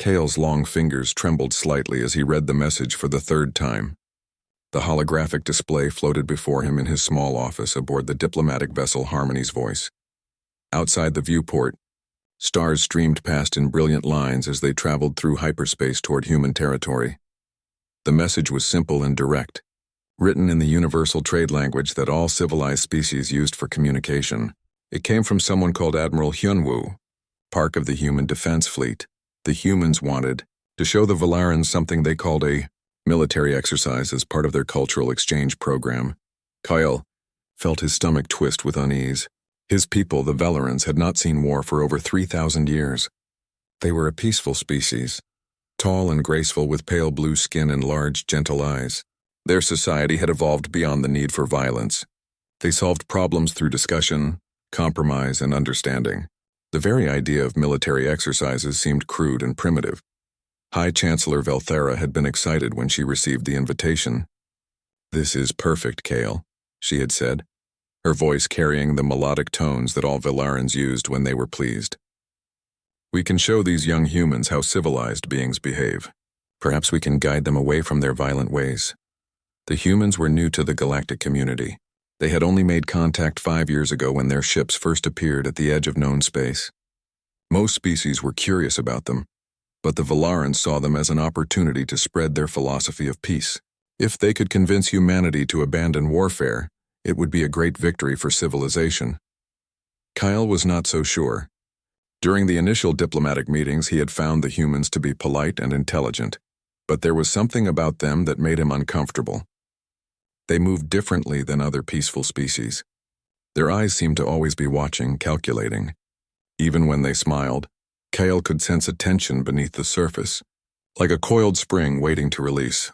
Kale's long fingers trembled slightly as he read the message for the third time. The holographic display floated before him in his small office aboard the diplomatic vessel Harmony's Voice. Outside the viewport, stars streamed past in brilliant lines as they traveled through hyperspace toward human territory. The message was simple and direct, written in the universal trade language that all civilized species used for communication. It came from someone called Admiral Hyunwoo, Park of the Human Defense Fleet. The humans wanted to show the Valarans something they called a military exercise as part of their cultural exchange program. Kyle felt his stomach twist with unease. His people, the Valarans, had not seen war for over 3,000 years. They were a peaceful species, tall and graceful with pale blue skin and large, gentle eyes. Their society had evolved beyond the need for violence. They solved problems through discussion, compromise, and understanding. The very idea of military exercises seemed crude and primitive. High Chancellor Velthera had been excited when she received the invitation. "This is perfect, Kale," she had said, her voice carrying the melodic tones that all Valarans used when they were pleased. "We can show these young humans how civilized beings behave. Perhaps we can guide them away from their violent ways." The humans were new to the galactic community. They had only made contact 5 years ago when their ships first appeared at the edge of known space. Most species were curious about them, but the Valarans saw them as an opportunity to spread their philosophy of peace. If they could convince humanity to abandon warfare, it would be a great victory for civilization. Kyle was not so sure. During the initial diplomatic meetings, he had found the humans to be polite and intelligent, but there was something about them that made him uncomfortable. They moved differently than other peaceful species. Their eyes seemed to always be watching, calculating. Even when they smiled, Kale could sense a tension beneath the surface, like a coiled spring waiting to release.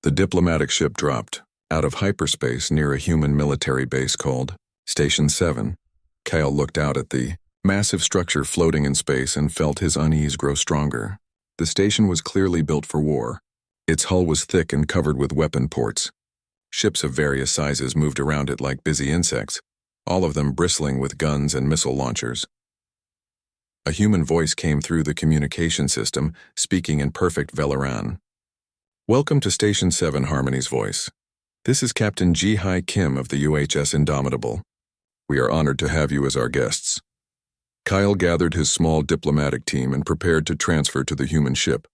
The diplomatic ship dropped out of hyperspace near a human military base called Station 7. Kale looked out at the massive structure floating in space and felt his unease grow stronger. The station was clearly built for war. Its hull was thick and covered with weapon ports. Ships of various sizes moved around it like busy insects, all of them bristling with guns and missile launchers. A human voice came through the communication system, speaking in perfect Velaran. "Welcome to Station 7, Harmony's Voice. This is Captain Ji-Hai Kim of the UHS Indomitable. We are honored to have you as our guests." Kyle gathered his small diplomatic team and prepared to transfer to the human ship.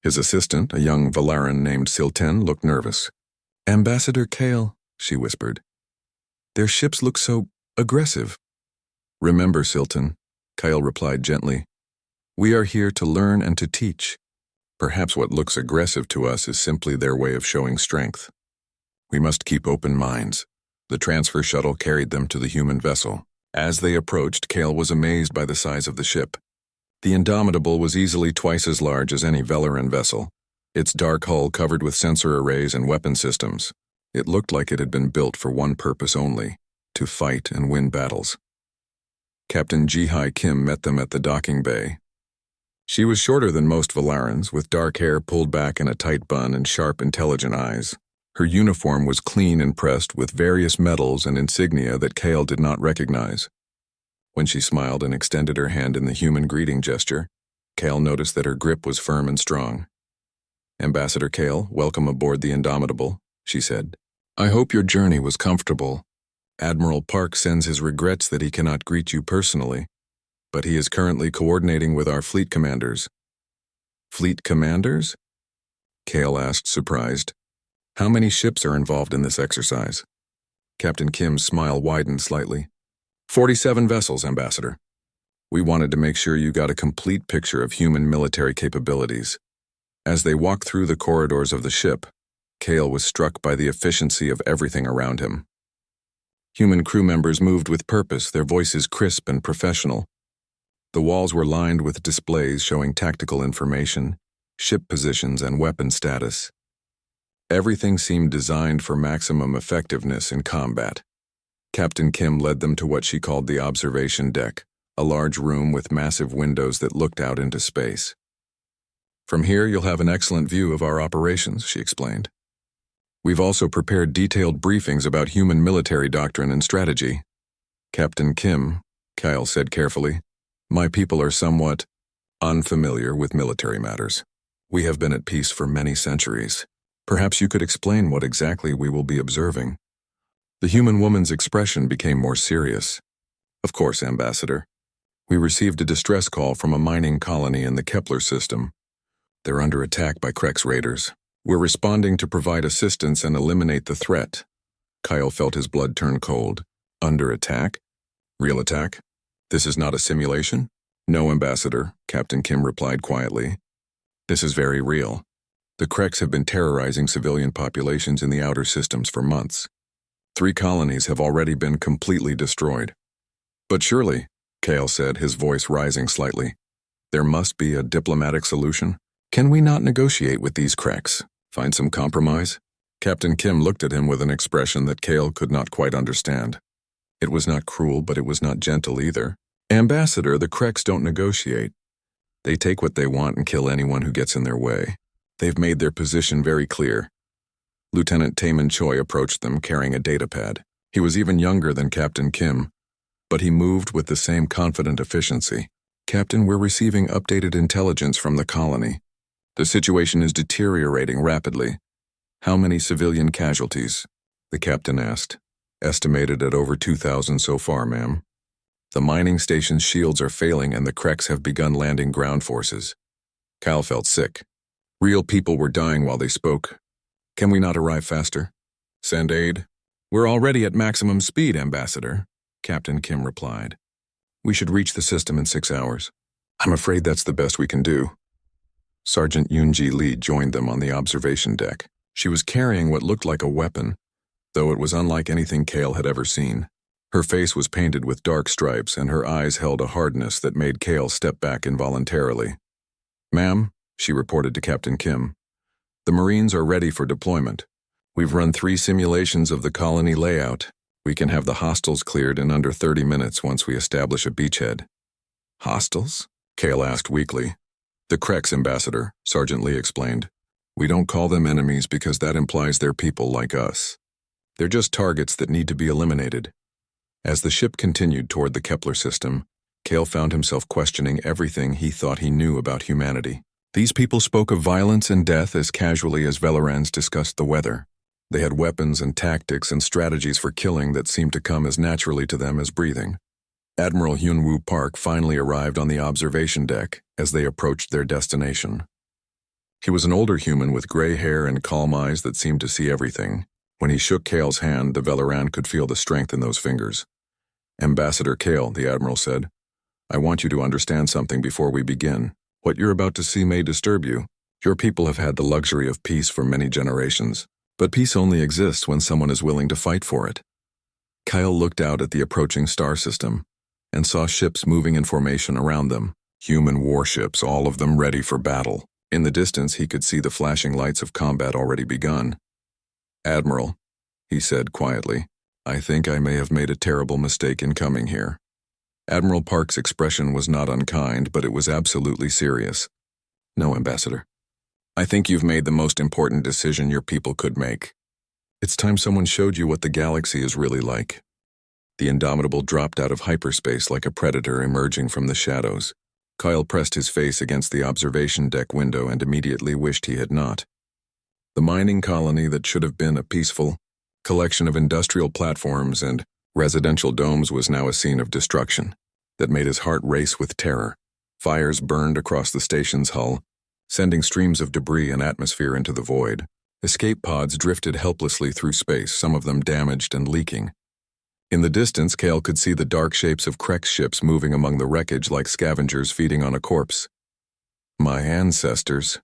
His assistant, a young Valaran named Silten, looked nervous. "Ambassador Kale," she whispered. "Their ships look so aggressive." "Remember, Silten," Kyle replied gently. "We are here to learn and to teach. Perhaps what looks aggressive to us is simply their way of showing strength. We must keep open minds." The transfer shuttle carried them to the human vessel. As they approached, Kale was amazed by the size of the ship. The Indomitable was easily twice as large as any Velaran vessel, its dark hull covered with sensor arrays and weapon systems. It looked like it had been built for one purpose only, to fight and win battles. Captain Ji-Hai Kim met them at the docking bay. She was shorter than most Valarans, with dark hair pulled back in a tight bun and sharp, intelligent eyes. Her uniform was clean and pressed with various medals and insignia that Kale did not recognize. When she smiled and extended her hand in the human greeting gesture, Kale noticed that her grip was firm and strong. "Ambassador Kale, welcome aboard the Indomitable," she said. "I hope your journey was comfortable. Admiral Park sends his regrets that he cannot greet you personally, but he is currently coordinating with our fleet commanders." "Fleet commanders?" Kale asked, surprised. "How many ships are involved in this exercise?" Captain Kim's smile widened slightly. 47 vessels, Ambassador. We wanted to make sure you got a complete picture of human military capabilities. As they walked through the corridors of the ship, Kale was struck by the efficiency of everything around him. Human crew members moved with purpose, their voices crisp and professional. The walls were lined with displays showing tactical information, ship positions, and weapon status. Everything seemed designed for maximum effectiveness in combat. Captain Kim led them to what she called the observation deck, a large room with massive windows that looked out into space. "From here, you'll have an excellent view of our operations," she explained. "We've also prepared detailed briefings about human military doctrine and strategy." "Captain Kim," Kyle said carefully, "my people are somewhat unfamiliar with military matters. We have been at peace for many centuries. Perhaps you could explain what exactly we will be observing. The human woman's expression became more serious. Of course, Ambassador. We received a distress call from a mining colony in the Kepler system. They're under attack by Krex raiders. We're responding to provide assistance and eliminate the threat. Kyle felt his blood turn cold. Under attack? Real attack? This is not a simulation? No, Ambassador, Captain Kim replied quietly. This is very real. The Krex have been terrorizing civilian populations in the outer systems for months. 3 colonies have already been completely destroyed. But surely, Kale said, his voice rising slightly, there must be a diplomatic solution. Can we not negotiate with these Krex? Find some compromise? Captain Kim looked at him with an expression that Kale could not quite understand. It was not cruel, but it was not gentle either. Ambassador, the Krex don't negotiate. They take what they want and kill anyone who gets in their way. They've made their position very clear. Lieutenant Taemin Choi approached them carrying a datapad. He was even younger than Captain Kim, but he moved with the same confident efficiency. Captain, we're receiving updated intelligence from the colony. The situation is deteriorating rapidly. How many civilian casualties? The captain asked. Estimated at over 2,000 so far, ma'am. The mining station's shields are failing and the Krex have begun landing ground forces. Kyle felt sick. Real people were dying while they spoke. Can we not arrive faster? Send aid? We're already at maximum speed, Ambassador, Captain Kim replied. We should reach the system in 6 hours. I'm afraid that's the best we can do. Sergeant Yoonji Lee joined them on the observation deck. She was carrying what looked like a weapon, though it was unlike anything Kale had ever seen. Her face was painted with dark stripes and her eyes held a hardness that made Kale step back involuntarily. Ma'am, she reported to Captain Kim, the Marines are ready for deployment. We've run 3 simulations of the colony layout. We can have the hostiles cleared in under 30 minutes once we establish a beachhead. Hostiles? Kale asked weakly. The Krex, Ambassador, Sergeant Lee explained. We don't call them enemies because that implies they're people like us. They're just targets that need to be eliminated. As the ship continued toward the Kepler system, Kale found himself questioning everything he thought he knew about humanity. These people spoke of violence and death as casually as Velerans discussed the weather. They had weapons and tactics and strategies for killing that seemed to come as naturally to them as breathing. Admiral Hyun-woo Park finally arrived on the observation deck as they approached their destination. He was an older human with gray hair and calm eyes that seemed to see everything. When he shook Kale's hand, the Veleran could feel the strength in those fingers. Ambassador Kale, the Admiral said, I want you to understand something before we begin. What you're about to see may disturb you. Your people have had the luxury of peace for many generations, but peace only exists when someone is willing to fight for it. Kyle looked out at the approaching star system and saw ships moving in formation around them, human warships, all of them ready for battle. In the distance, he could see the flashing lights of combat already begun. Admiral, he said quietly, I think I may have made a terrible mistake in coming here. Admiral Park's expression was not unkind, but it was absolutely serious. No, Ambassador. I think you've made the most important decision your people could make. It's time someone showed you what the galaxy is really like. The Indomitable dropped out of hyperspace like a predator emerging from the shadows. Kyle pressed his face against the observation deck window and immediately wished he had not. The mining colony that should have been a peaceful collection of industrial platforms and residential domes was now a scene of destruction that made his heart race with terror. Fires burned across the station's hull, sending streams of debris and atmosphere into the void. Escape pods drifted helplessly through space, some of them damaged and leaking. In the distance, Kale could see the dark shapes of Krex ships moving among the wreckage like scavengers feeding on a corpse. My ancestors,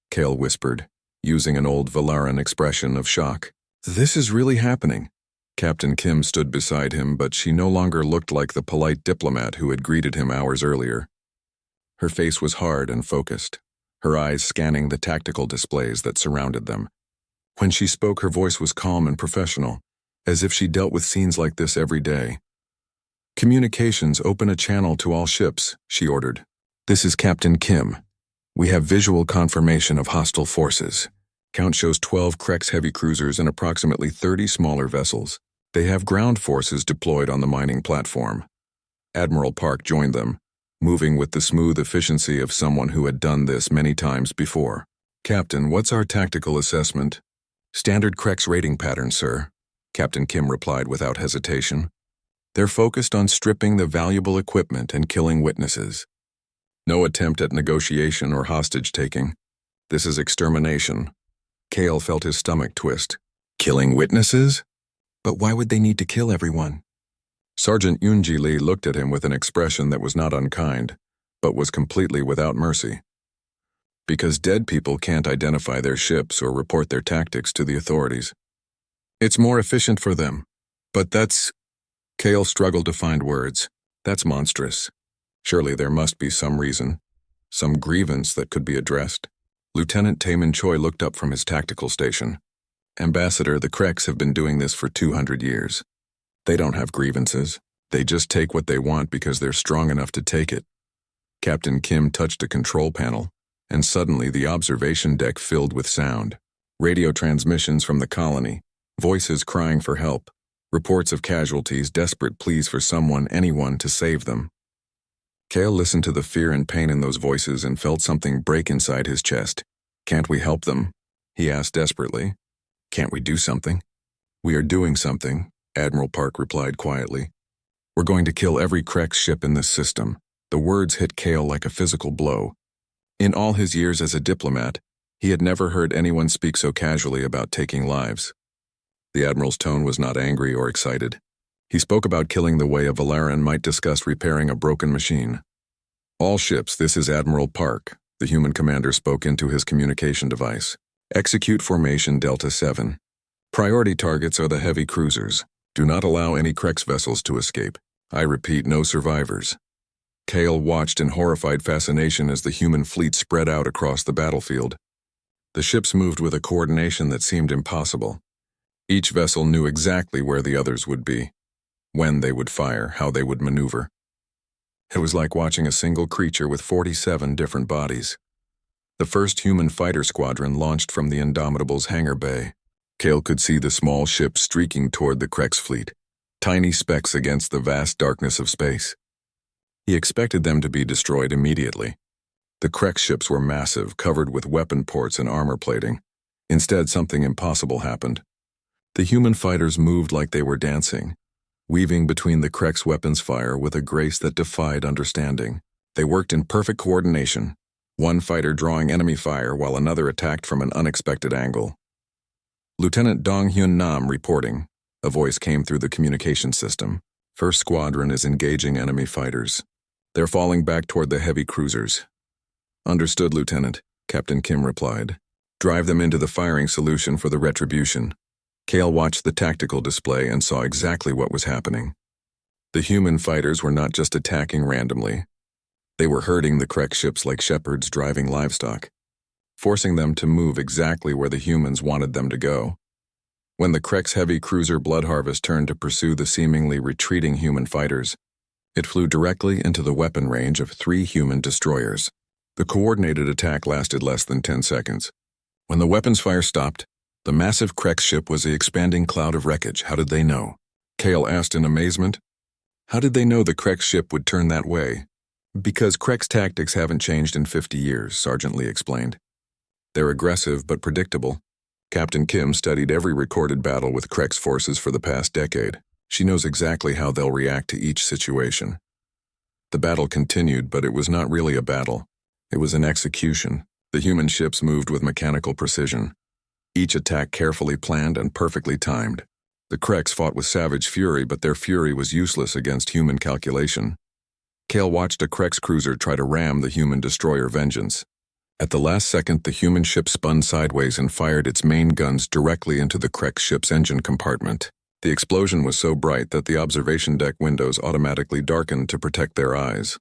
Kale whispered, using an old Valaran expression of shock. This is really happening. Captain Kim stood beside him, but she no longer looked like the polite diplomat who had greeted him hours earlier. Her face was hard and focused, her eyes scanning the tactical displays that surrounded them. When she spoke, her voice was calm and professional, as if she dealt with scenes like this every day. Communications, open a channel to all ships, she ordered. This is Captain Kim. We have visual confirmation of hostile forces. Count shows 12 Krex heavy cruisers and approximately 30 smaller vessels. They have ground forces deployed on the mining platform. Admiral Park joined them, moving with the smooth efficiency of someone who had done this many times before. "Captain, what's our tactical assessment?" "Standard Krex rating pattern, sir," Captain Kim replied without hesitation. "They're focused on stripping the valuable equipment and killing witnesses. No attempt at negotiation or hostage-taking. This is extermination." Kale felt his stomach twist. "Killing witnesses? But why would they need to kill everyone?" Sergeant Yoonji Lee looked at him with an expression that was not unkind, but was completely without mercy. "Because dead people can't identify their ships or report their tactics to the authorities. It's more efficient for them. But that's—" Kale struggled to find words. "That's monstrous. Surely there must be some reason, some grievance that could be addressed." Lieutenant Taemin Choi looked up from his tactical station. "Ambassador, the Krex have been doing this for 200 years. They don't have grievances. They just take what they want because they're strong enough to take it." Captain Kim touched a control panel, and suddenly the observation deck filled with sound. Radio transmissions from the colony, voices crying for help, reports of casualties, desperate pleas for someone, anyone, to save them. Kale listened to the fear and pain in those voices and felt something break inside his chest. "Can't we help them?" he asked desperately. "Can't we do something?" "We are doing something," Admiral Park replied quietly. "We're going to kill every Krex ship in this system." The words hit Kale like a physical blow. In all his years as a diplomat, he had never heard anyone speak so casually about taking lives. The Admiral's tone was not angry or excited. He spoke about killing the way a Valaran might discuss repairing a broken machine. "All ships, this is Admiral Park," the human commander spoke into his communication device. "Execute formation Delta 7. Priority targets are the heavy cruisers. Do not allow any Krex vessels to escape. I repeat, no survivors." Kale watched in horrified fascination as the human fleet spread out across the battlefield. The ships moved with a coordination that seemed impossible. Each vessel knew exactly where the others would be, when they would fire, how they would maneuver. It was like watching a single creature with 47 different bodies. The first human fighter squadron launched from the Indomitable's hangar bay. Kale could see the small ships streaking toward the Krex fleet, tiny specks against the vast darkness of space. He expected them to be destroyed immediately. The Krex ships were massive, covered with weapon ports and armor plating. Instead, something impossible happened. The human fighters moved like they were dancing, weaving between the Krex weapons fire with a grace that defied understanding. They worked in perfect coordination, one fighter drawing enemy fire while another attacked from an unexpected angle. "Lieutenant Dong Hyun Nam reporting," a voice came through the communication system. "First Squadron is engaging enemy fighters. They're falling back toward the heavy cruisers." "Understood, Lieutenant," Captain Kim replied. "Drive them into the firing solution for the retribution." Kale watched the tactical display and saw exactly what was happening. The human fighters were not just attacking randomly. They were herding the Krex ships like shepherds driving livestock, forcing them to move exactly where the humans wanted them to go. When the Krex heavy cruiser Blood Harvest turned to pursue the seemingly retreating human fighters, it flew directly into the weapon range of 3 human destroyers. The coordinated attack lasted less than 10 seconds. When the weapons fire stopped, the massive Krex ship was the expanding cloud of wreckage. "How did they know?" Kale asked in amazement. "How did they know the Krex ship would turn that way?" "Because Krex tactics haven't changed in 50 years, Sergeant Lee explained. "They're aggressive but predictable." Captain Kim studied every recorded battle with Krex forces for the past decade. She knows exactly how they'll react to each situation. The battle continued, but it was not really a battle. It was an execution. The human ships moved with mechanical precision, each attack carefully planned and perfectly timed. The Krex fought with savage fury, but their fury was useless against human calculation. Kale watched a Krex cruiser try to ram the human destroyer Vengeance. At the last second, the human ship spun sideways and fired its main guns directly into the Krex ship's engine compartment. The explosion was so bright that the observation deck windows automatically darkened to protect their eyes.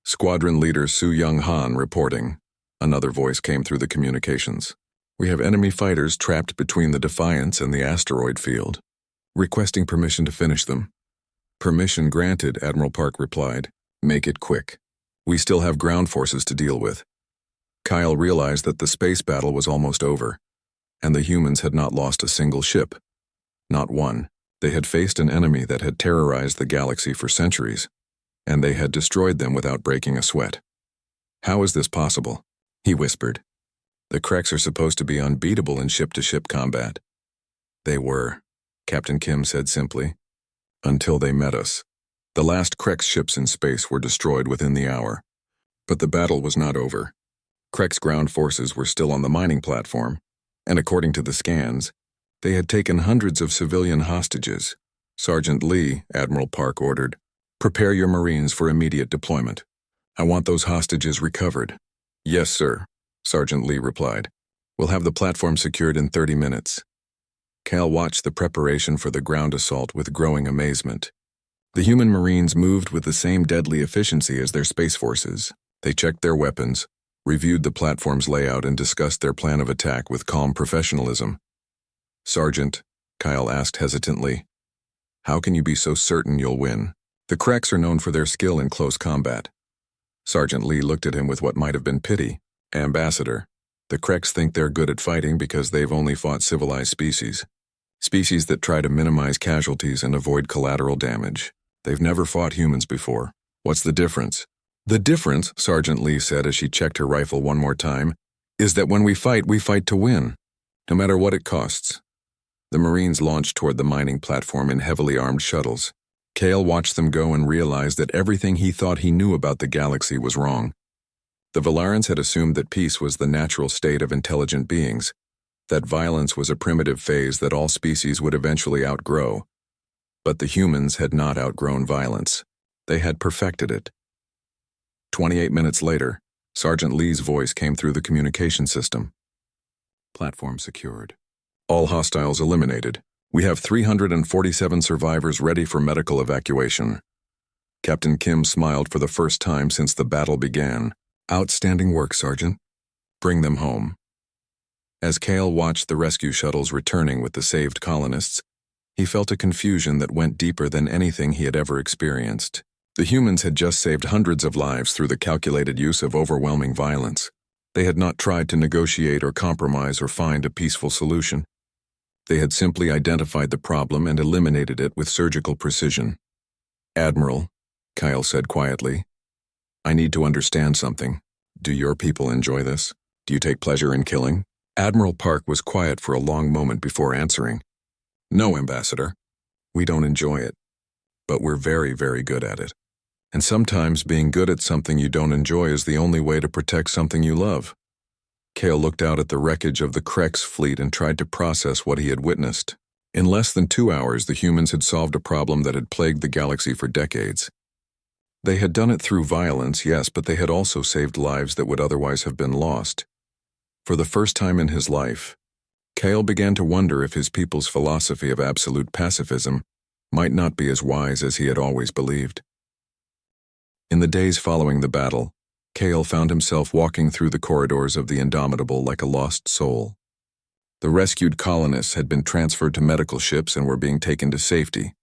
"Squadron Leader Su Young Han reporting," another voice came through the communications. "We have enemy fighters trapped between the Defiance and the asteroid field. Requesting permission to finish them." "Permission granted," Admiral Park replied. "Make it quick. We still have ground forces to deal with." Kyle realized that the space battle was almost over, and the humans had not lost a single ship. Not one. They had faced an enemy that had terrorized the galaxy for centuries, and they had destroyed them without breaking a sweat. "How is this possible?" he whispered. "The Kreks are supposed to be unbeatable in ship-to-ship combat." "They were," Captain Kim said simply. "Until they met us. The last Kreks ships in space were destroyed within the hour. But the battle was not over. Kreks ground forces were still on the mining platform, and according to the scans, they had taken hundreds of civilian hostages. Sergeant Lee, Admiral Park ordered, "Prepare your Marines for immediate deployment. I want those hostages recovered." "Yes, sir," Sergeant Lee replied. "We'll have the platform secured in 30 minutes. Cal watched the preparation for the ground assault with growing amazement. The human Marines moved with the same deadly efficiency as their space forces. They checked their weapons, reviewed the platform's layout, and discussed their plan of attack with calm professionalism. "Sergeant," Kyle asked hesitantly, "how can you be so certain you'll win? The Kreks are known for their skill in close combat." Sergeant Lee looked at him with what might have been pity. "Ambassador, the Kreks think they're good at fighting because they've only fought civilized species. Species that try to minimize casualties and avoid collateral damage. They've never fought humans before. What's the difference?" "The difference," Sergeant Lee said as she checked her rifle one more time, "is that when we fight to win, no matter what it costs." The Marines launched toward the mining platform in heavily armed shuttles. Cale watched them go and realized that everything he thought he knew about the galaxy was wrong. The Valarans had assumed that peace was the natural state of intelligent beings, that violence was a primitive phase that all species would eventually outgrow. But the humans had not outgrown violence. They had perfected it. 28 minutes later, Sergeant Lee's voice came through the communication system. "Platform secured. All hostiles eliminated. We have 347 survivors ready for medical evacuation." Captain Kim smiled for the first time since the battle began. "Outstanding work, Sergeant. Bring them home." As Cale watched the rescue shuttles returning with the saved colonists, he felt a confusion that went deeper than anything he had ever experienced. The humans had just saved hundreds of lives through the calculated use of overwhelming violence. They had not tried to negotiate or compromise or find a peaceful solution. They had simply identified the problem and eliminated it with surgical precision. "Admiral," Kyle said quietly, "I need to understand something. Do your people enjoy this? Do you take pleasure in killing?" Admiral Park was quiet for a long moment before answering. "No, Ambassador. We don't enjoy it. But we're very, very good at it. And sometimes being good at something you don't enjoy is the only way to protect something you love." Cale looked out at the wreckage of the Kreks fleet and tried to process what he had witnessed. In less than 2 hours, the humans had solved a problem that had plagued the galaxy for decades. They had done it through violence, yes, but they had also saved lives that would otherwise have been lost. For the first time in his life, Cale began to wonder if his people's philosophy of absolute pacifism might not be as wise as he had always believed. In the days following the battle, Cale found himself walking through the corridors of the Indomitable like a lost soul. The rescued colonists had been transferred to medical ships and were being taken to safety.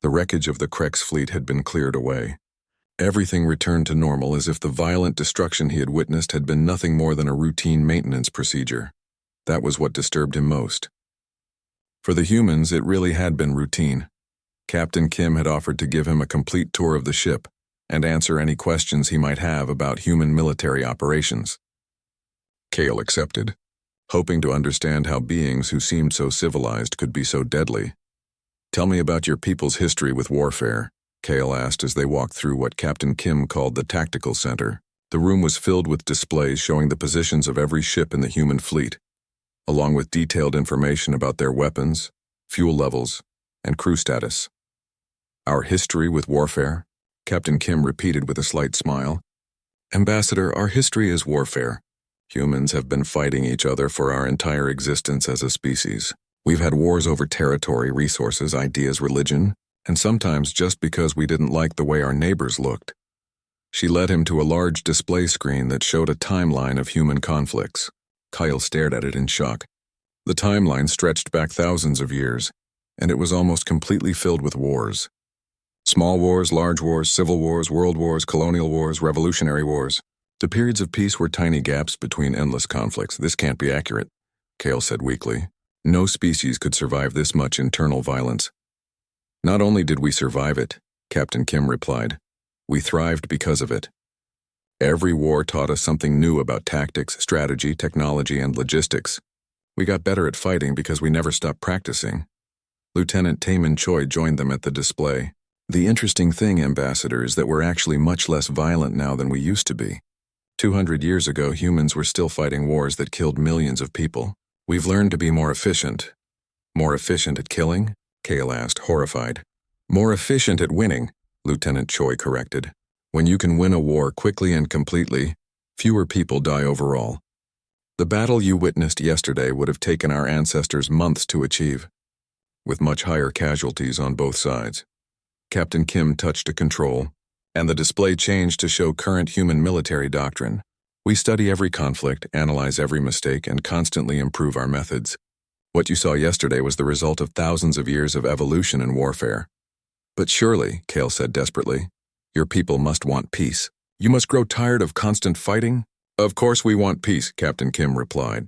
The wreckage of the Kreks fleet had been cleared away. Everything returned to normal as if the violent destruction he had witnessed had been nothing more than a routine maintenance procedure. That was what disturbed him most. For the humans, it really had been routine. Captain Kim had offered to give him a complete tour of the ship and answer any questions he might have about human military operations. Cale accepted, hoping to understand how beings who seemed so civilized could be so deadly. "Tell me about your people's history with warfare," Cale asked as they walked through what Captain Kim called the Tactical Center. The room was filled with displays showing the positions of every ship in the human fleet, along with detailed information about their weapons, fuel levels, and crew status. "Our history with warfare?" Captain Kim repeated with a slight smile. "Ambassador, our history is warfare. Humans have been fighting each other for our entire existence as a species. We've had wars over territory, resources, ideas, religion, and sometimes just because we didn't like the way our neighbors looked." She led him to a large display screen that showed a timeline of human conflicts. Kyle stared at it in shock. The timeline stretched back thousands of years, and it was almost completely filled with wars. Small wars, large wars, civil wars, world wars, colonial wars, revolutionary wars. The periods of peace were tiny gaps between endless conflicts. "This can't be accurate," Cale said weakly. "No species could survive this much internal violence." "Not only did we survive it," Captain Kim replied, We thrived because of it. Every war taught us something new about tactics, strategy, technology, and logistics. We got better at fighting because we never stopped practicing. Lieutenant Taemin Choi joined them at the display. The interesting thing, Ambassador, is that we're actually much less violent now than we used to be. 200 years ago, humans were still fighting wars that killed millions of people. We've learned to be more efficient. More efficient at killing? Kale asked, horrified. More efficient at winning, Lieutenant Choi corrected. When you can win a war quickly and completely, fewer people die overall. The battle you witnessed yesterday would have taken our ancestors months to achieve, with much higher casualties on both sides. Captain Kim touched a control, and the display changed to show current human military doctrine. We study every conflict, analyze every mistake, and constantly improve our methods. What you saw yesterday was the result of thousands of years of evolution in warfare. But surely, Kale said desperately, your people must want peace. You must grow tired of constant fighting? Of course we want peace, Captain Kim replied.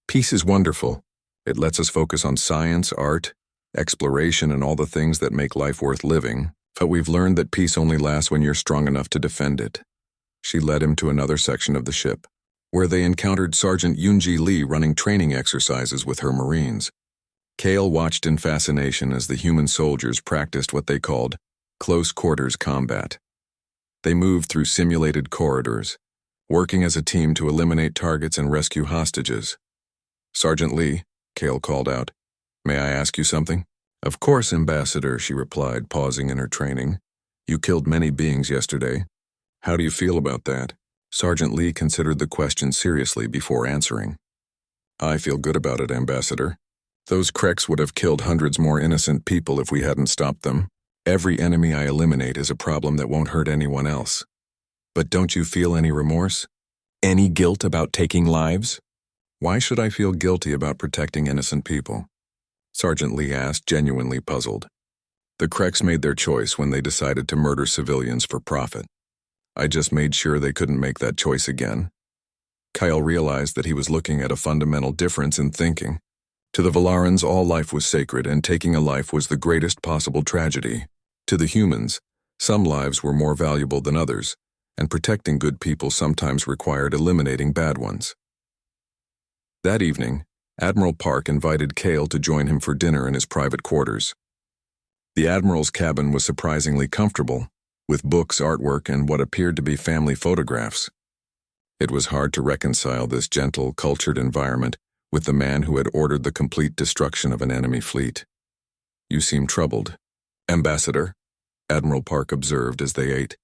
Peace is wonderful. It lets us focus on science, art, exploration, and all the things that make life worth living, but we've learned that peace only lasts when you're strong enough to defend it. She led him to another section of the ship, where they encountered Sergeant Yoonji Lee running training exercises with her Marines. Kale watched in fascination as the human soldiers practiced what they called close quarters combat. They moved through simulated corridors, working as a team to eliminate targets and rescue hostages. Sergeant Lee, Kale called out, may I ask you something? Of course, Ambassador, she replied, pausing in her training. You killed many beings yesterday. How do you feel about that? Sergeant Lee considered the question seriously before answering. I feel good about it, Ambassador. Those Kreks would have killed hundreds more innocent people if we hadn't stopped them. Every enemy I eliminate is a problem that won't hurt anyone else. But don't you feel any remorse? Any guilt about taking lives? Why should I feel guilty about protecting innocent people? Sergeant Lee asked, genuinely puzzled. The Kreks made their choice when they decided to murder civilians for profit. I just made sure they couldn't make that choice again. Kyle realized that he was looking at a fundamental difference in thinking. To the Valarans, all life was sacred, and taking a life was the greatest possible tragedy. To the humans, some lives were more valuable than others, and protecting good people sometimes required eliminating bad ones. That evening, Admiral Park invited Kale to join him for dinner in his private quarters. The Admiral's cabin was surprisingly comfortable, with books, artwork, and what appeared to be family photographs. It was hard to reconcile this gentle, cultured environment with the man who had ordered the complete destruction of an enemy fleet. You seem troubled, Ambassador, Admiral Park observed as they ate.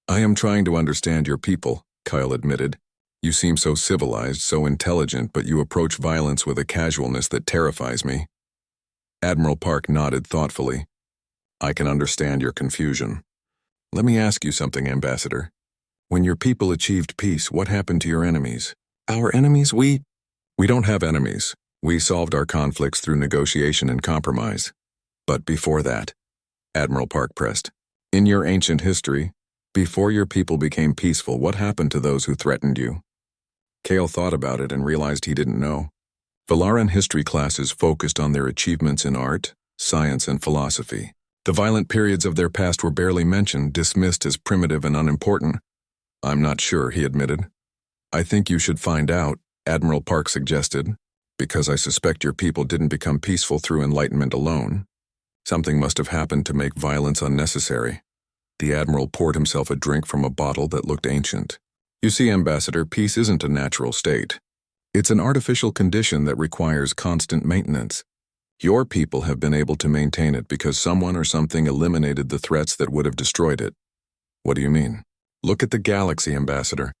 I am trying to understand your people, Kyle admitted. You seem so civilized, so intelligent, but you approach violence with a casualness that terrifies me. Admiral Park nodded thoughtfully. I can understand your confusion. Let me ask you something, Ambassador. When your people achieved peace, what happened to your enemies? Our enemies? We don't have enemies. We solved our conflicts through negotiation and compromise. But before that, Admiral Park pressed, in your ancient history, before your people became peaceful, what happened to those who threatened you? Kale thought about it and realized he didn't know. Valaran history classes focused on their achievements in art, science, and philosophy. The violent periods of their past were barely mentioned, dismissed as primitive and unimportant. I'm not sure, he admitted. I think you should find out, Admiral Park suggested, because I suspect your people didn't become peaceful through enlightenment alone. Something must have happened to make violence unnecessary. The Admiral poured himself a drink from a bottle that looked ancient. You see, Ambassador, peace isn't a natural state. It's an artificial condition that requires constant maintenance. Your people have been able to maintain it because someone or something eliminated the threats that would have destroyed it. What do you mean? Look at the galaxy, Ambassador.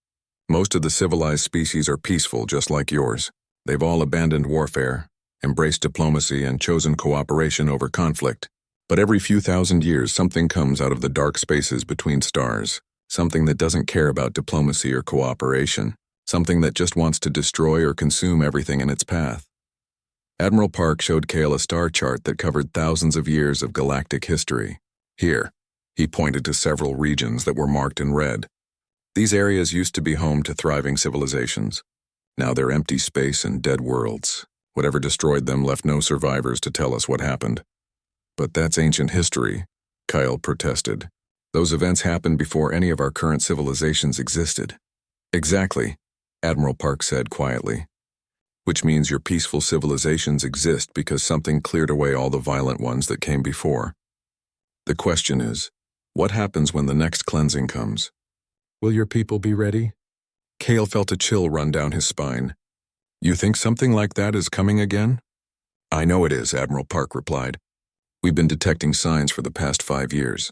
Most of the civilized species are peaceful, just like yours. They've all abandoned warfare, embraced diplomacy, and chosen cooperation over conflict. But every few thousand years, something comes out of the dark spaces between stars. Something that doesn't care about diplomacy or cooperation. Something that just wants to destroy or consume everything in its path. Admiral Park showed Kale a star chart that covered thousands of years of galactic history. Here, he pointed to several regions that were marked in red. These areas used to be home to thriving civilizations. Now they're empty space and dead worlds. Whatever destroyed them left no survivors to tell us what happened. But that's ancient history, Kyle protested. Those events happened before any of our current civilizations existed. Exactly, Admiral Park said quietly. Which means your peaceful civilizations exist because something cleared away all the violent ones that came before. The question is, what happens when the next cleansing comes? Will your people be ready? Cale felt a chill run down his spine. You think something like that is coming again? I know it is, Admiral Park replied. We've been detecting signs for the past 5 years.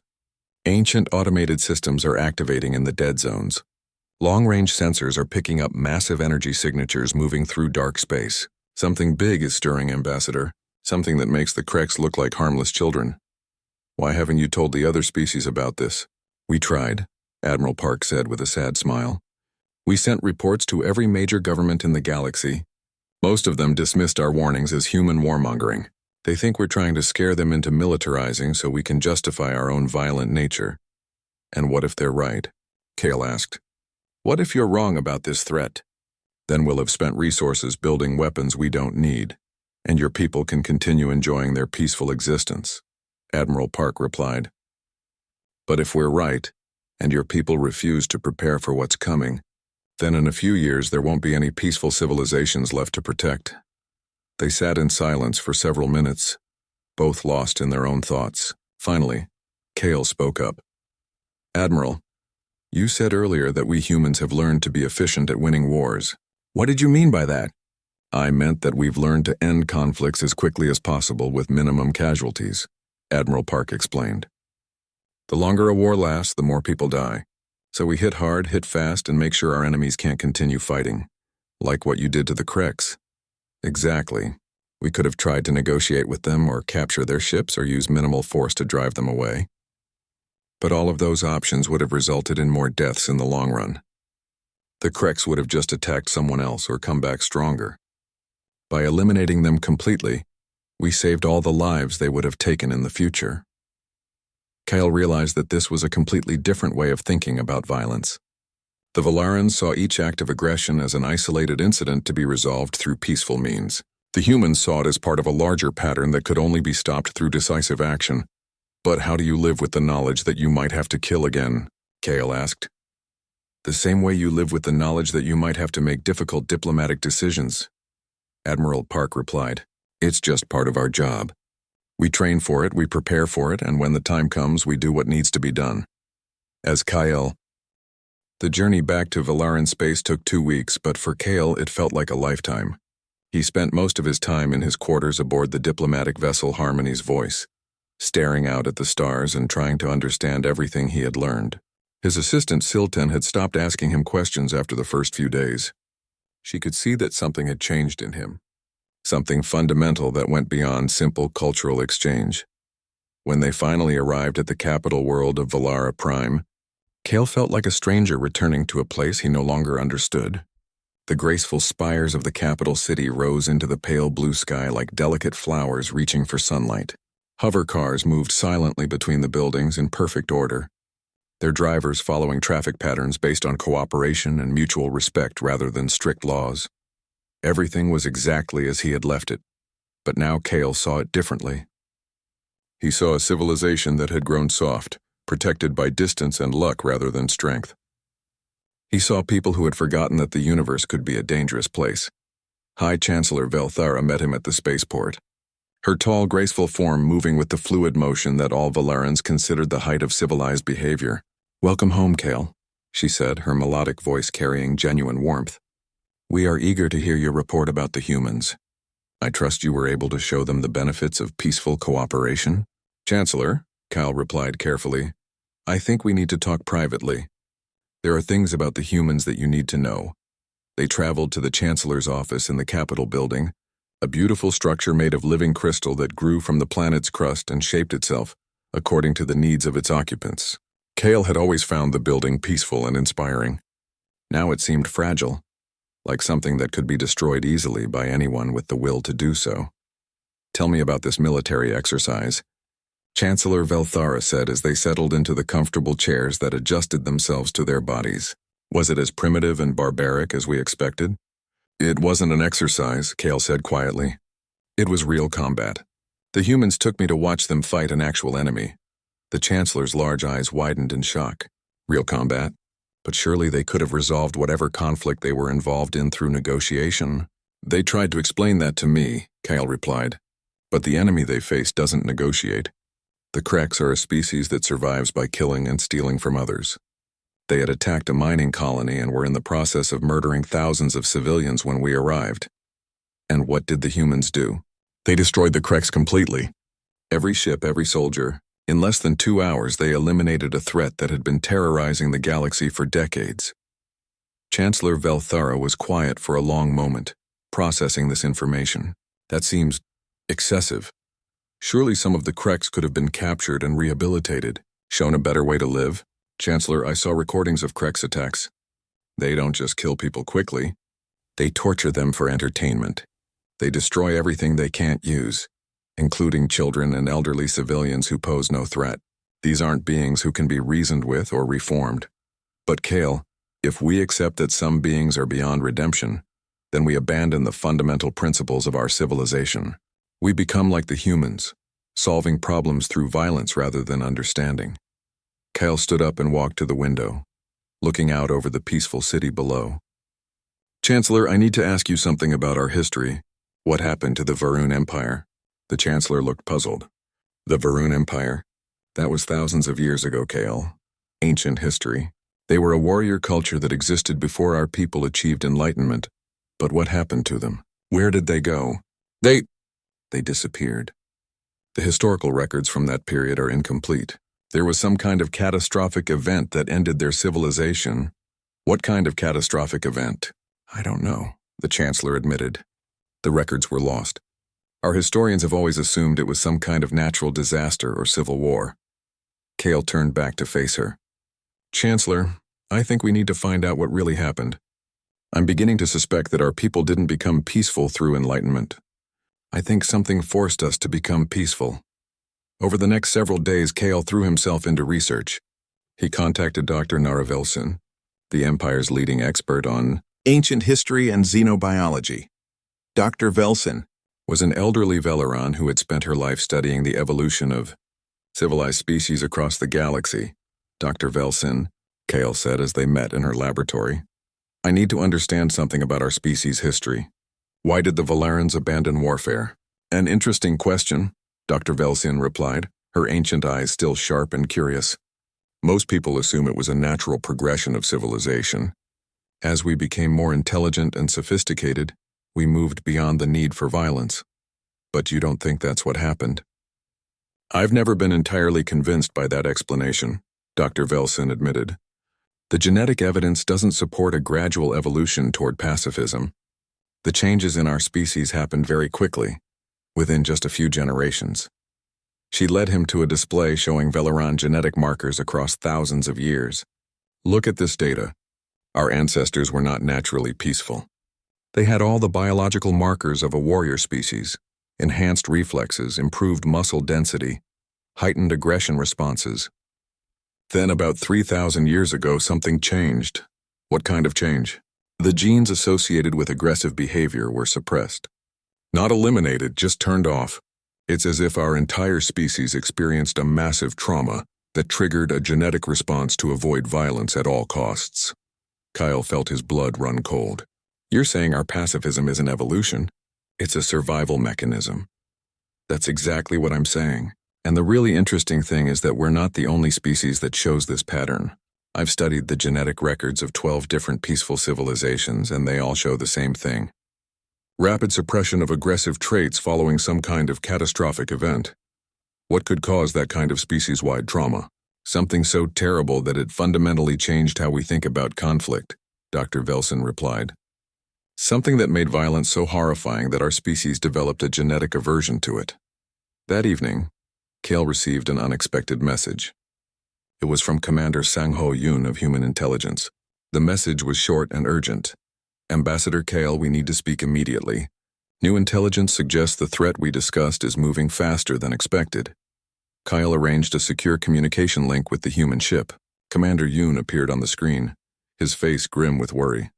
Ancient automated systems are activating in the dead zones. Long-range sensors are picking up massive energy signatures moving through dark space. Something big is stirring, Ambassador. Something that makes the Kreks look like harmless children. Why haven't you told the other species about this? We tried, Admiral Park said with a sad smile. We sent reports to every major government in the galaxy. Most of them dismissed our warnings as human warmongering. They think we're trying to scare them into militarizing so we can justify our own violent nature. And what if they're right? Cale asked. What if you're wrong about this threat? Then we'll have spent resources building weapons we don't need, and your people can continue enjoying their peaceful existence, Admiral Park replied. But if we're right, and your people refuse to prepare for what's coming, then in a few years there won't be any peaceful civilizations left to protect. They sat in silence for several minutes, both lost in their own thoughts. Finally, Cale spoke up. Admiral, you said earlier that we humans have learned to be efficient at winning wars. What did you mean by that? I meant that we've learned to end conflicts as quickly as possible with minimum casualties, Admiral Park explained. The longer a war lasts, the more people die. So we hit hard, hit fast, and make sure our enemies can't continue fighting. Like what you did to the Kreks. Exactly. We could have tried to negotiate with them or capture their ships or use minimal force to drive them away. But all of those options would have resulted in more deaths in the long run. The Kreks would have just attacked someone else or come back stronger. By eliminating them completely, we saved all the lives they would have taken in the future. Cale realized that this was a completely different way of thinking about violence. The Valarans saw each act of aggression as an isolated incident to be resolved through peaceful means. The humans saw it as part of a larger pattern that could only be stopped through decisive action. But how do you live with the knowledge that you might have to kill again? Cale asked. The same way you live with the knowledge that you might have to make difficult diplomatic decisions, Admiral Park replied. It's just part of our job. We train for it, we prepare for it, and when the time comes, we do what needs to be done. As Cale, the journey back to Valaran space took 2 weeks, but for Cale, it felt like a lifetime. He spent most of his time in his quarters aboard the diplomatic vessel Harmony's Voice, staring out at the stars and trying to understand everything he had learned. His assistant Silten had stopped asking him questions after the first few days. She could see that something had changed in him. Something fundamental that went beyond simple cultural exchange. When they finally arrived at the capital world of Valara Prime, Cale felt like a stranger returning to a place he no longer understood. The graceful spires of the capital city rose into the pale blue sky like delicate flowers reaching for sunlight. Hover cars moved silently between the buildings in perfect order, their drivers following traffic patterns based on cooperation and mutual respect rather than strict laws. Everything was exactly as he had left it, but now Cale saw it differently. He saw a civilization that had grown soft, protected by distance and luck rather than strength. He saw people who had forgotten that the universe could be a dangerous place. High Chancellor Velthara met him at the spaceport, her tall, graceful form moving with the fluid motion that all Valarans considered the height of civilized behavior. Welcome home, Cale, she said, her melodic voice carrying genuine warmth. We are eager to hear your report about the humans. I trust you were able to show them the benefits of peaceful cooperation? Chancellor, Cale replied carefully, I think we need to talk privately. There are things about the humans that you need to know. They traveled to the Chancellor's office in the Capitol building, a beautiful structure made of living crystal that grew from the planet's crust and shaped itself according to the needs of its occupants. Cale had always found the building peaceful and inspiring. Now it seemed fragile, like something that could be destroyed easily by anyone with the will to do so. Tell me about this military exercise, Chancellor Velthara said as they settled into the comfortable chairs that adjusted themselves to their bodies. Was it as primitive and barbaric as we expected? It wasn't an exercise, Cale said quietly. It was real combat. The humans took me to watch them fight an actual enemy. The Chancellor's large eyes widened in shock. Real combat? But surely they could have resolved whatever conflict they were involved in through negotiation. They tried to explain that to me, Kyle replied. But the enemy they face doesn't negotiate. The Kreks are a species that survives by killing and stealing from others. They had attacked a mining colony and were in the process of murdering thousands of civilians when we arrived. And what did the humans do? They destroyed the Kreks completely. Every ship, every soldier. In less than 2 hours, they eliminated a threat that had been terrorizing the galaxy for decades. Chancellor Velthara was quiet for a long moment, processing this information. That seems excessive. Surely some of the Kreks could have been captured and rehabilitated, shown a better way to live. Chancellor, I saw recordings of Kreks attacks. They don't just kill people quickly. They torture them for entertainment. They destroy everything they can't use, including children and elderly civilians who pose no threat. These aren't beings who can be reasoned with or reformed. But Kale, if we accept that some beings are beyond redemption, then we abandon the fundamental principles of our civilization. We become like the humans, solving problems through violence rather than understanding. Kale stood up and walked to the window, looking out over the peaceful city below. Chancellor, I need to ask you something about our history. What happened to the Varun Empire? The Chancellor looked puzzled. The Varun Empire? That was thousands of years ago, Kale. Ancient history. They were a warrior culture that existed before our people achieved enlightenment. But what happened to them? Where did they go? They disappeared. The historical records from that period are incomplete. There was some kind of catastrophic event that ended their civilization. What kind of catastrophic event? I don't know, the Chancellor admitted. The records were lost. Our historians have always assumed it was some kind of natural disaster or civil war. Kale turned back to face her. Chancellor, I think we need to find out what really happened. I'm beginning to suspect that our people didn't become peaceful through enlightenment. I think something forced us to become peaceful. Over the next several days, Kale threw himself into research. He contacted Dr. Naravelson, the Empire's leading expert on ancient history and xenobiology. Dr. Velson was an elderly Velaran who had spent her life studying the evolution of civilized species across the galaxy. Dr. Velson, Kale said as they met in her laboratory. I need to understand something about our species' history. Why did the Valarans abandon warfare? An interesting question, Dr. Velson replied, her ancient eyes still sharp and curious. Most people assume it was a natural progression of civilization. As we became more intelligent and sophisticated, we moved beyond the need for violence. But you don't think that's what happened? I've never been entirely convinced by that explanation, Dr. Velson admitted. The genetic evidence doesn't support a gradual evolution toward pacifism. The changes in our species happened very quickly, within just a few generations. She led him to a display showing Velaran genetic markers across thousands of years. Look at this data. Our ancestors were not naturally peaceful. They had all the biological markers of a warrior species: enhanced reflexes, improved muscle density, heightened aggression responses. Then about 3,000 years ago, something changed. What kind of change? The genes associated with aggressive behavior were suppressed. Not eliminated, just turned off. It's as if our entire species experienced a massive trauma that triggered a genetic response to avoid violence at all costs. Kyle felt his blood run cold. You're saying our pacifism isn't evolution, it's a survival mechanism. That's exactly what I'm saying. And the really interesting thing is that we're not the only species that shows this pattern. I've studied the genetic records of 12 different peaceful civilizations, and they all show the same thing. Rapid suppression of aggressive traits following some kind of catastrophic event. What could cause that kind of species-wide trauma? Something so terrible that it fundamentally changed how we think about conflict, Dr. Velson replied. Something that made violence so horrifying that our species developed a genetic aversion to it. That evening, Kale received an unexpected message. It was from Commander Sang-Ho Yoon of Human Intelligence. The message was short and urgent. Ambassador Kale, we need to speak immediately. New intelligence suggests the threat we discussed is moving faster than expected. Kyle arranged a secure communication link with the human ship. Commander Yoon appeared on the screen, his face grim with worry.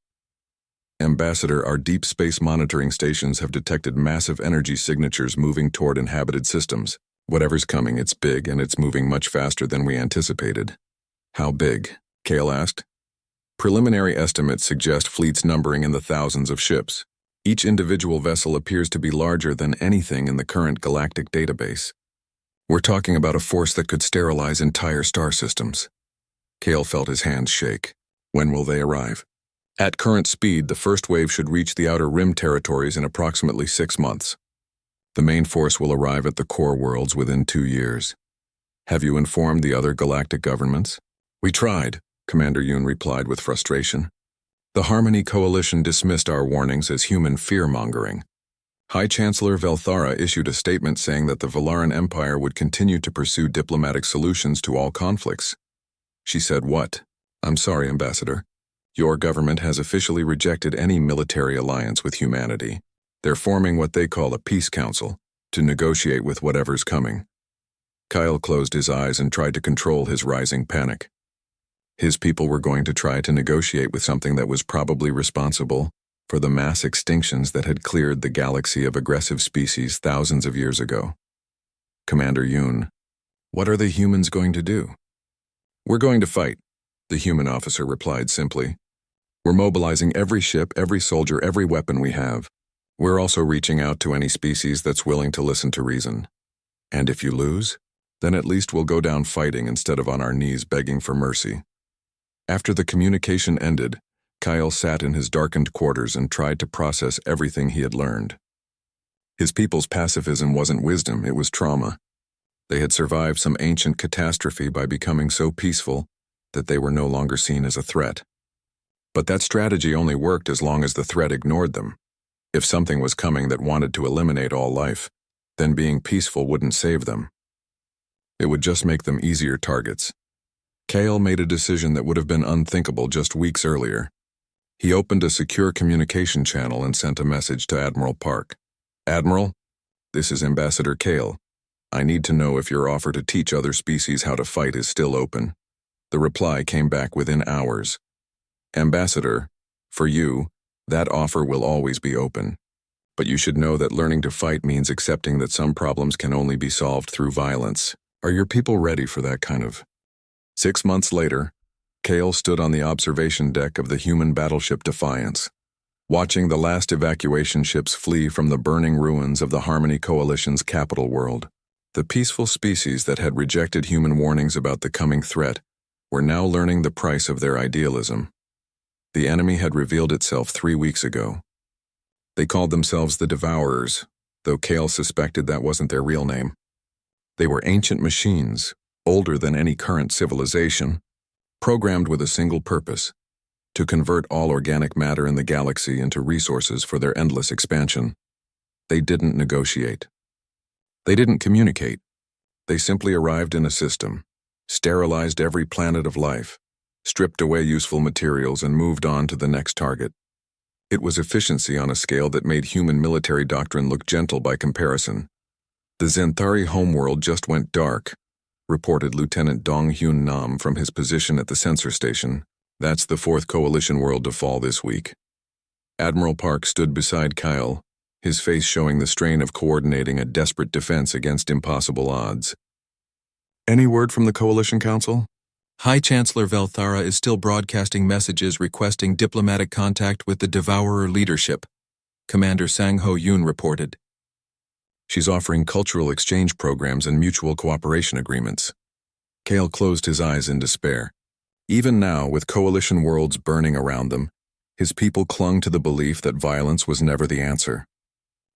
Ambassador, our deep space monitoring stations have detected massive energy signatures moving toward inhabited systems. Whatever's coming, it's big, and it's moving much faster than we anticipated. How big? Kale asked. Preliminary estimates suggest fleets numbering in the thousands of ships. Each individual vessel appears to be larger than anything in the current galactic database. We're talking about a force that could sterilize entire star systems. Kale felt his hands shake. When will they arrive? At current speed, the first wave should reach the Outer Rim territories in approximately 6 months. The main force will arrive at the core worlds within 2 years. Have you informed the other galactic governments? We tried, Commander Yoon replied with frustration. The Harmony Coalition dismissed our warnings as human fear-mongering. High Chancellor Velthara issued a statement saying that the Valaran Empire would continue to pursue diplomatic solutions to all conflicts. She said what? I'm sorry, Ambassador. Your government has officially rejected any military alliance with humanity. They're forming what they call a peace council to negotiate with whatever's coming. Kyle closed his eyes and tried to control his rising panic. His people were going to try to negotiate with something that was probably responsible for the mass extinctions that had cleared the galaxy of aggressive species thousands of years ago. Commander Yoon, what are the humans going to do? We're going to fight, the human officer replied simply. We're mobilizing every ship, every soldier, every weapon we have. We're also reaching out to any species that's willing to listen to reason. And if you lose, then at least we'll go down fighting instead of on our knees begging for mercy. After the communication ended, Kyle sat in his darkened quarters and tried to process everything he had learned. His people's pacifism wasn't wisdom, it was trauma. They had survived some ancient catastrophe by becoming so peaceful that they were no longer seen as a threat. But that strategy only worked as long as the threat ignored them. If something was coming that wanted to eliminate all life, then being peaceful wouldn't save them. It would just make them easier targets. Kale made a decision that would have been unthinkable just weeks earlier. He opened a secure communication channel and sent a message to Admiral Park. Admiral, this is Ambassador Kale. I need to know if your offer to teach other species how to fight is still open. The reply came back within hours. Ambassador, for you, that offer will always be open. But you should know that learning to fight means accepting that some problems can only be solved through violence. Are your people ready for that kind of? 6 months later, Kale stood on the observation deck of the human battleship Defiance, watching the last evacuation ships flee from the burning ruins of the Harmony Coalition's capital world. The peaceful species that had rejected human warnings about the coming threat were now learning the price of their idealism. The enemy had revealed itself 3 weeks ago. They called themselves the Devourers, though Kale suspected that wasn't their real name. They were ancient machines, older than any current civilization, programmed with a single purpose: to convert all organic matter in the galaxy into resources for their endless expansion. They didn't negotiate. They didn't communicate. They simply arrived in a system, sterilized every planet of life, stripped away useful materials, and moved on to the next target. It was efficiency on a scale that made human military doctrine look gentle by comparison. The Zenthari homeworld just went dark, reported Lieutenant Dong Hyun Nam from his position at the sensor station. That's the 4th Coalition world to fall this week. Admiral Park stood beside Kyle, his face showing the strain of coordinating a desperate defense against impossible odds. Any word from the Coalition Council? High Chancellor Velthara is still broadcasting messages requesting diplomatic contact with the Devourer leadership, Commander Sang-Ho Yoon reported. She's offering cultural exchange programs and mutual cooperation agreements. Kale closed his eyes in despair. Even now, with coalition worlds burning around them, his people clung to the belief that violence was never the answer.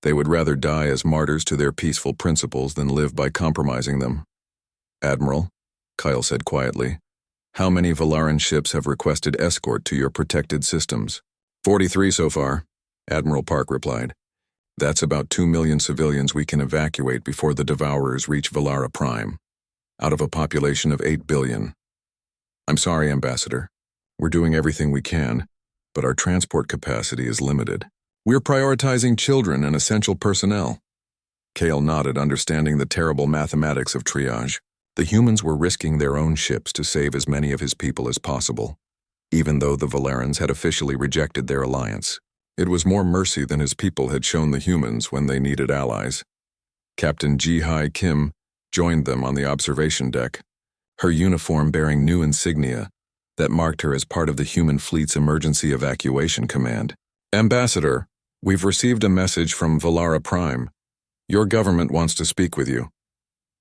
They would rather die as martyrs to their peaceful principles than live by compromising them. Admiral, Kyle said quietly, how many Valaran ships have requested escort to your protected systems? 43 so far, Admiral Park replied. That's about 2 million civilians we can evacuate before the Devourers reach Valara Prime, out of a population of 8 billion. I'm sorry, Ambassador. We're doing everything we can, but our transport capacity is limited. We're prioritizing children and essential personnel. Kale nodded, understanding the terrible mathematics of triage. The humans were risking their own ships to save as many of his people as possible, even though the Valarans had officially rejected their alliance. It was more mercy than his people had shown the humans when they needed allies. Captain Ji-Hai Kim joined them on the observation deck, her uniform bearing new insignia that marked her as part of the human fleet's emergency evacuation command. "Ambassador, we've received a message from Valara Prime. Your government wants to speak with you."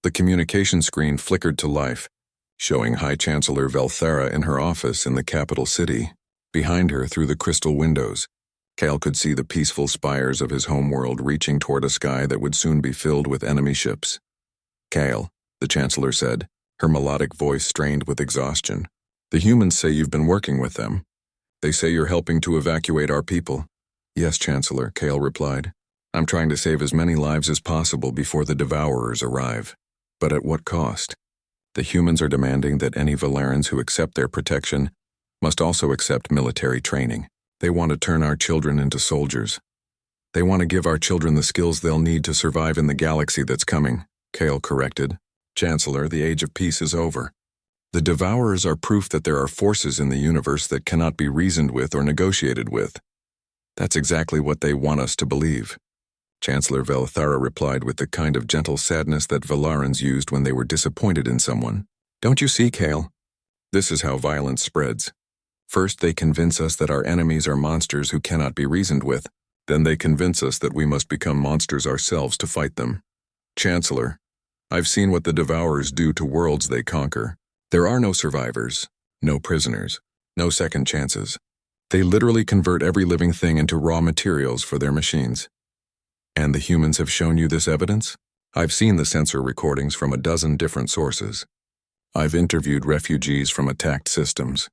The communication screen flickered to life, showing High Chancellor Velthara in her office in the capital city. Behind her, through the crystal windows, Kale could see the peaceful spires of his homeworld reaching toward a sky that would soon be filled with enemy ships. "Kale," the Chancellor said, her melodic voice strained with exhaustion. "The humans say you've been working with them. They say you're helping to evacuate our people." "Yes, Chancellor," Kale replied. "I'm trying to save as many lives as possible before the Devourers arrive. But at what cost? The humans are demanding that any Valarans who accept their protection must also accept military training. They want to turn our children into soldiers. They want to give our children the skills they'll need to survive in the galaxy that's coming," Kale corrected. "Chancellor, the age of peace is over. The Devourers are proof that there are forces in the universe that cannot be reasoned with or negotiated with. That's exactly what they want us to believe." Chancellor Velthara replied with the kind of gentle sadness that Valarans used when they were disappointed in someone. "Don't you see, Kale? This is how violence spreads. First, they convince us that our enemies are monsters who cannot be reasoned with. Then they convince us that we must become monsters ourselves to fight them. Chancellor, I've seen what the Devourers do to worlds they conquer. There are no survivors, no prisoners, no second chances. They literally convert every living thing into raw materials for their machines. And the humans have shown you this evidence? I've seen the sensor recordings from a dozen different sources. I've interviewed refugees from attacked systems.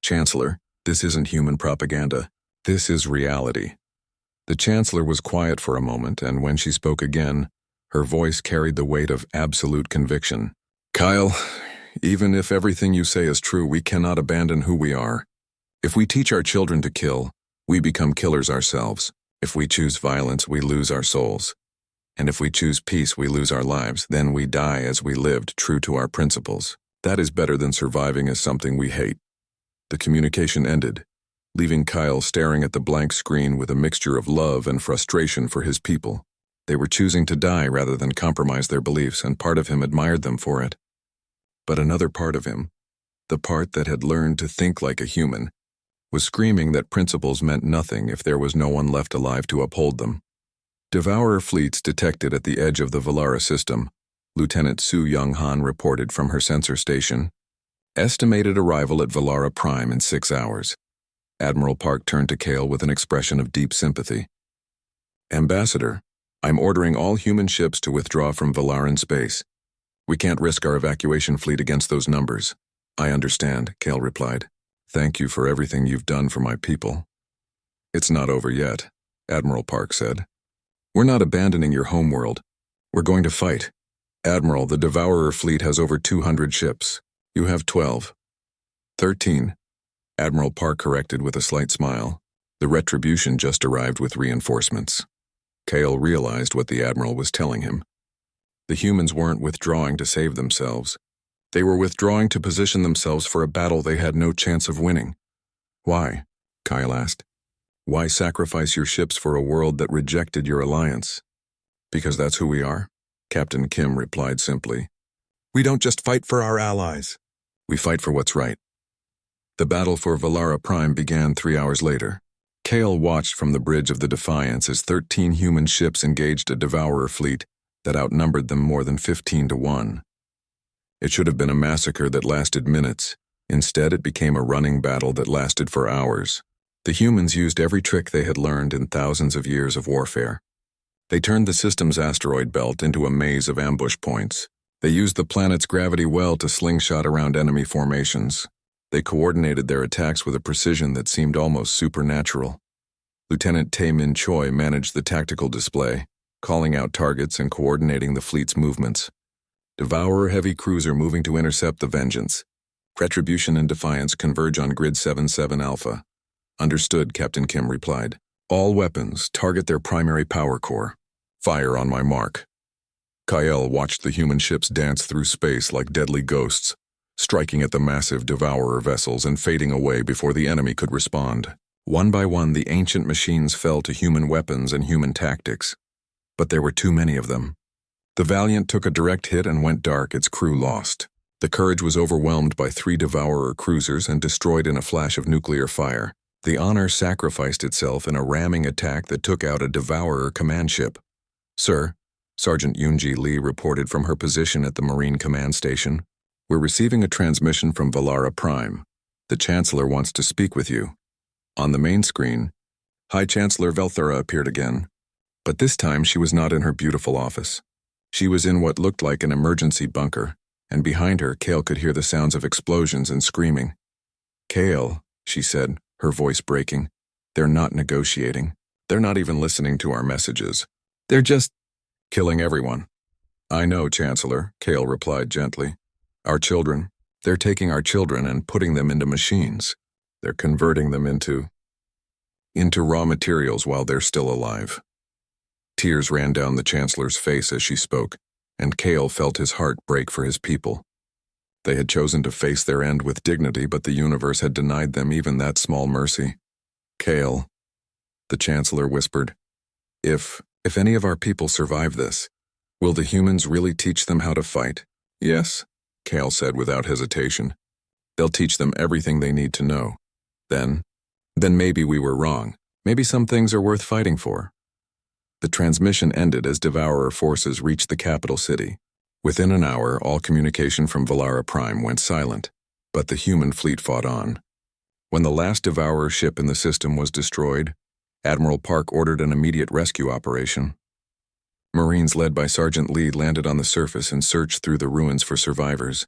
Chancellor, this isn't human propaganda. This is reality." The Chancellor was quiet for a moment, and when she spoke again, her voice carried the weight of absolute conviction. "Kyle, even if everything you say is true, we cannot abandon who we are. If we teach our children to kill, we become killers ourselves. If we choose violence, we lose our souls. And if we choose peace, we lose our lives. Then we die as we lived, true to our principles. That is better than surviving as something we hate." The communication ended, leaving Kyle staring at the blank screen with a mixture of love and frustration for his people. They were choosing to die rather than compromise their beliefs, and part of him admired them for it. But another part of him, the part that had learned to think like a human, was screaming that principles meant nothing if there was no one left alive to uphold them. Devourer fleets detected at the edge of the Valara system, Lieutenant Su Young-han reported from her sensor station. Estimated arrival at Valara Prime in 6 hours. Admiral Park turned to Kale with an expression of deep sympathy. "Ambassador, I'm ordering all human ships to withdraw from Valaran space. We can't risk our evacuation fleet against those numbers." "I understand," Kale replied. "Thank you for everything you've done for my people." "It's not over yet," Admiral Park said. "We're not abandoning your homeworld. We're going to fight. Admiral, the Devourer fleet has over 200 ships. You have 12. 13. Admiral Park corrected with a slight smile. The Retribution just arrived with reinforcements. Kale realized what the Admiral was telling him. The humans weren't withdrawing to save themselves. They were withdrawing to position themselves for a battle they had no chance of winning. "Why?" Kyle asked. "Why sacrifice your ships for a world that rejected your alliance?" "Because that's who we are," Captain Kim replied simply. "We don't just fight for our allies. We fight for what's right." The battle for Valara Prime began 3 hours later. Kale watched from the bridge of the Defiance as 13 human ships engaged a Devourer fleet that outnumbered them more than 15 to 1. It should have been a massacre that lasted minutes. Instead, it became a running battle that lasted for hours. The humans used every trick they had learned in thousands of years of warfare. They turned the system's asteroid belt into a maze of ambush points. They used the planet's gravity well to slingshot around enemy formations. They coordinated their attacks with a precision that seemed almost supernatural. Lieutenant Tae-min Choi managed the tactical display, calling out targets and coordinating the fleet's movements. Devourer heavy cruiser moving to intercept the Vengeance. Retribution and Defiance converge on Grid 77 Alpha. "Understood," Captain Kim replied. "All weapons, target their primary power core. Fire on my mark." Kyle watched the human ships dance through space like deadly ghosts, striking at the massive Devourer vessels and fading away before the enemy could respond. One by one, the ancient machines fell to human weapons and human tactics. But there were too many of them. The Valiant took a direct hit and went dark, its crew lost. The Courage was overwhelmed by 3 Devourer cruisers and destroyed in a flash of nuclear fire. The Honor sacrificed itself in a ramming attack that took out a Devourer command ship. Sir, Sergeant Yoonji Lee reported from her position at the Marine Command Station. We're receiving a transmission from Valara Prime. The Chancellor wants to speak with you. On the main screen, High Chancellor Velthura appeared again. But this time she was not in her beautiful office. She was in what looked like an emergency bunker, and behind her, Kale could hear the sounds of explosions and screaming. Kale, she said, her voice breaking. They're not negotiating. They're not even listening to our messages. They're just killing everyone. I know, Chancellor, Kale replied gently. Our children. They're taking our children and putting them into machines. They're converting them into raw materials while they're still alive. Tears ran down the Chancellor's face as she spoke, and Kale felt his heart break for his people. They had chosen to face their end with dignity, but the universe had denied them even that small mercy. Kale, the Chancellor whispered, if any of our people survive this, will the humans really teach them how to fight? Yes, Kale said without hesitation. They'll teach them everything they need to know. Then maybe we were wrong. Maybe some things are worth fighting for. The transmission ended as Devourer forces reached the capital city. Within an hour, all communication from Valara Prime went silent, but the human fleet fought on. When the last Devourer ship in the system was destroyed, Admiral Park ordered an immediate rescue operation. Marines led by Sergeant Lee landed on the surface and searched through the ruins for survivors.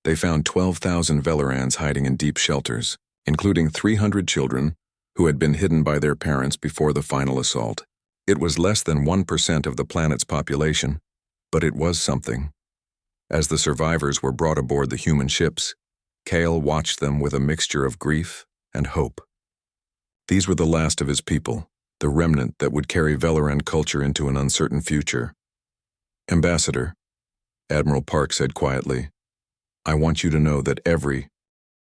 They found 12,000 Velerans hiding in deep shelters, including 300 children who had been hidden by their parents before the final assault. It was less than 1% of the planet's population, but it was something. As the survivors were brought aboard the human ships, Kale watched them with a mixture of grief and hope. These were the last of his people, the remnant that would carry Veleran culture into an uncertain future. Ambassador, Admiral Park said quietly, I want you to know that every